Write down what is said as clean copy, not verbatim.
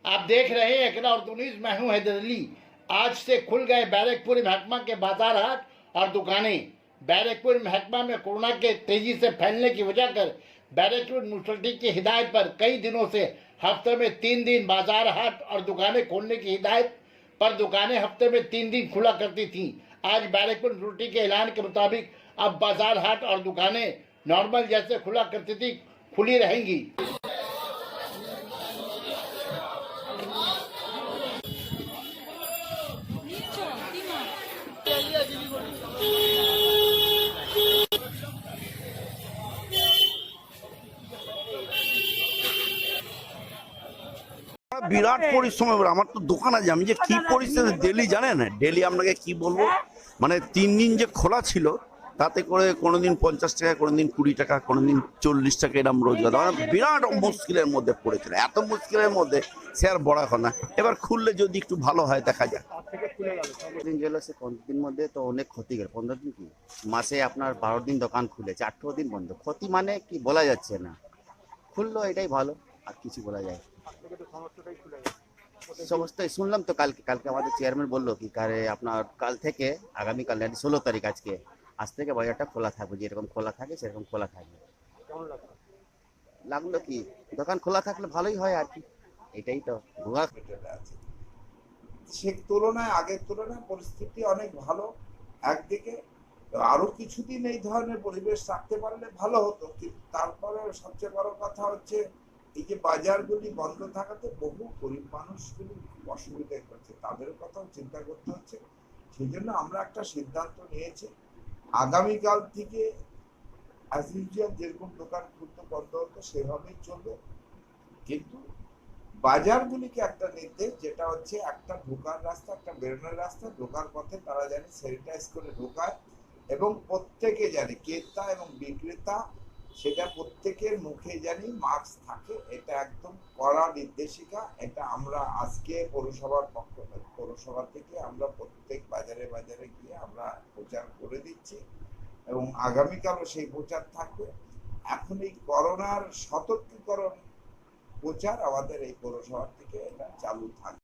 आप देख रहे हैं एकरा और न्यूज़, मैं हूं हैदर अली। आज से खुल गए बैरकपुर महकमा के बाजार हाट और दुकानें। बैरकपुर महकमा में कोरोना के तेजी से फैलने की वजह कर बैरकपुर म्यूनिसिपलिटी की हिदायत पर कई दिनों से हफ्ते में 3 दिन बाजार हाट और दुकानें खोलने की हिदायत पर दुकानें हफ्ते में 3 दिन खुला करती थीं। आज बैरकपुर म्यूनिसिपलिटी के ऐलान के मुताबिक अब बाजार हाट और दुकानें नॉर्मल जैसे खुला करती थी खुली रहेंगी। বিরাট পরিশ্রম। এবার আমার তো দোকান আছে, আমি যে কি পরিস্থিতি ডেলি জানেন, ডেলি আপনাকে কি বলবো, মানে 3 দিন যে খোলা ছিল তাতে করে কোনোদিন 50 টাকা, কোনোদিন 20 টাকা, কোনোদিন 40 টাকা এরকম রোজগার। মানে বিরাট মুশকিলের মধ্যে পড়েছিল। এত মুশকিলের মধ্যে সে আর বড় কথা না। এবার খুললে যদি একটু ভালো হয় দেখা যাক। দিন গেল, সে 15 দিন মধ্যে তো অনেক ক্ষতি গেল। 15 দিন কি মাসে আপনার 12 দিন দোকান খুলেছে, 18 দিন বন্ধ। ক্ষতি মানে কি বলা যাচ্ছে না, খুললো এটাই ভালো, আর কিছু বলা যায়। সমস্ত শুনলাম তো কালকে আমাদের চেয়ারম্যান বললো কি আপনার কাল থেকে আগামীকাল 16 তারিখ আজ থেকে বাজারটা খোলা থাকবে, যেরকম খোলা থাকে সেরকম খোলা থাকবে। লাগলো কি দোকান খোলা থাকলে ভালোই হয় আর কি, এটাই তো ধোঁয়া। সে তুলনায় আগের তুলনায় পরিস্থিতি অনেক ভালো। একদিকে আরো কিছুদিন এই ধরনের পরিবেশ রাখতে পারলে ভালো হতো, কিন্তু তারপরে সবচেয়ে বড় কথা হচ্ছে এই যে বাজারগুলি বন্ধ থাকাতে বহু গরিব মানুষগুলি অসুবিধায় পড়ছে, তাদের কথাও চিন্তা করতে হচ্ছে। সেই জন্য আমরা একটা সিদ্ধান্ত নিয়েছি, আগামীকাল থেকে অ্যাজ ইউজুয়াল যেরকম দোকান খুলতে বন্ধ হতো সেভাবেই চলবে, কিন্তু বাজারগুলিকে একটা নির্দেশ, যেটা হচ্ছে একটা ঢোকার রাস্তা একটা বেরোনোর রাস্তা, ঢোকার পথে তারা জানে স্যানিটাইজ করে ঢোকায় এবং প্রত্যেকে জানে ক্রেতা এবং বিক্রেতা সেটা প্রত্যেকের মুখে জানি মাস্ক থাকে। এটা একদম কড়া নির্দেশিকা। এটা আমরা আজকে পৌরসভা থেকে আমরা প্রত্যেক বাজারে বাজারে গিয়ে আমরা প্রচার করে দিচ্ছি এবং আগামীকালও সেই প্রচার থাকবে। এখন এই করোনার সতর্কীকরণ প্রচার আমাদের এই পৌরসভা থেকে এটা চালু থাকবে।